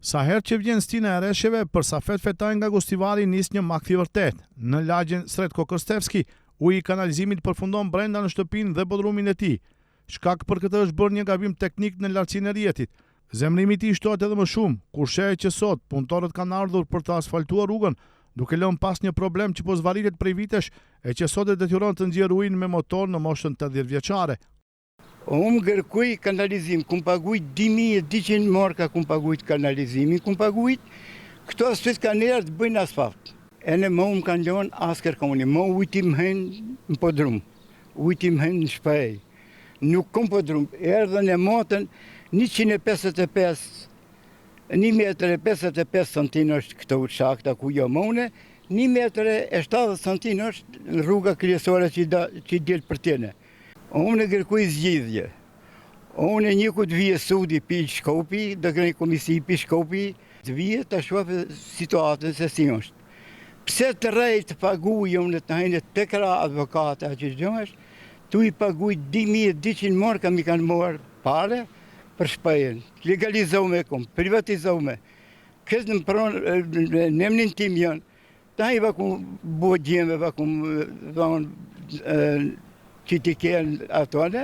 Sa herë që vjen stina e rreshjeve, për Safet Fetaj nga Gostivari nis një makt i vërtet. Në lagjen Sretko Krstevski, uji i kanalizimit përfundon brenda në shtëpinë dhe bodrumin e tij. Shkak për këtë është bërë një gabim teknik në lartësinë e rrjetit. Zemrimi i tij shtohet edhe më shumë, kur shehet që sot punëtorët kanë ardhur për të asfaltuar rrugën, duke lënë pas një problem që po zvaritet prej vitesh e që sot e detyron të nxjerrë ujin me motor në moshën 80 vjeçare. Unë kërkuj kanalizim, kum paguajt 2200 marka kum paguajt kanalizimin, kum paguajt këto aspet kanë erdhë të bëjnë asfalt. E në më umë kanë lënë as kërkoni, më ujtim hen në podrum, ujtim hen në shpej. Nuk kom podrum, erdhën e motën 155, 1,55 cm është këto shakta ku jo mëune, 1,70 cm është rruga kryesore që del për tjene. Unë e kërkuj zgjidhje. Unë e një ku të vije sudi pi Shkopi, dhe kërë komisi pi Shkopi, të vije të shofe situatën se si është. Pse të rej të paguj unë të hajnë të kra advokata që gjëmesh, tu i paguj 2200 marka mi kanë morë pare për shpajen. Legalizohme kom, privatizohme. Kësë në pronë, në emnin tim janë, të hajnë vakum bo gjeme, vakum që t'i kjenë atone,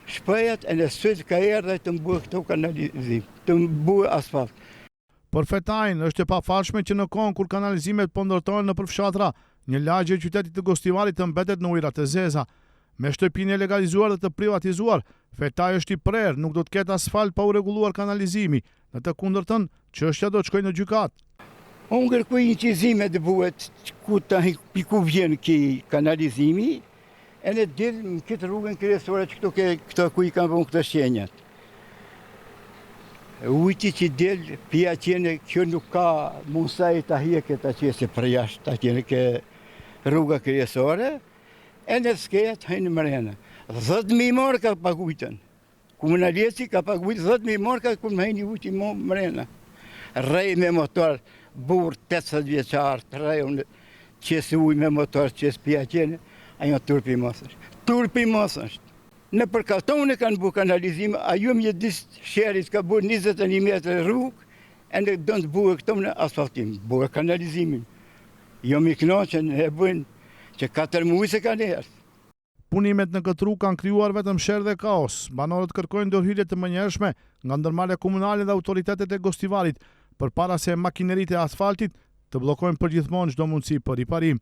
shpejat e në sëtë ka erdhe të mbuë këto kanalizim, të mbuë asfalt. Për Fetajnë është e pafalshme që në kohën kur kanalizimet po ndërtohen në përfshatra, një lagje e qytetit të Gostivarit të mbetet në ujërat e zeza. Me shtëpinë e legalizuar dhe të privatizuar, Fetaj është i prerë, nuk do të ketë asfalt pa u rregulluar kanalizimi, në të kundërtën çështja do të shkojë në gjykat. Unë kërkuj incizime të buhet ku vjen ki kanalizimi, e në dilë në këtë rrugën kryesore që këto ku i kanë vënë këto shenjat. Ujti që dilë, pia qene, kjo nuk ka mundësaj të hjeket atje se për jashtë atje ke rruga kryesore, e në skejet hajnë mrena. 10.000 marka pagujtën. Komunaleci ka pagujtë 10.000 marka ku më hajnë ujti mrena. Rej me motor, burë 80 vjeqarë, të rejë qesë uj me motor, qesë pia qene, ajo turpi mos është. Turpi mos është. Në përkatone kanë bu kanalizim, ajo më disë sherit ka bu 21 metrë rrugë, e në dënë të buë këto në asfaltim, buë kanalizimin. Jo mi knoqen e bëjnë që 4 muaj se kanë erë. Punimet në këtë rrugë kanë krijuar vetëm sherrë dhe kaos. Banorët kërkojnë ndërhyrje të menjëhershme nga ndërmarrja komunale dhe autoritetet e Gostivarit, përpara se makineritë e asfaltit të bllokojnë përgjithmonë çdo mundësi për riparim.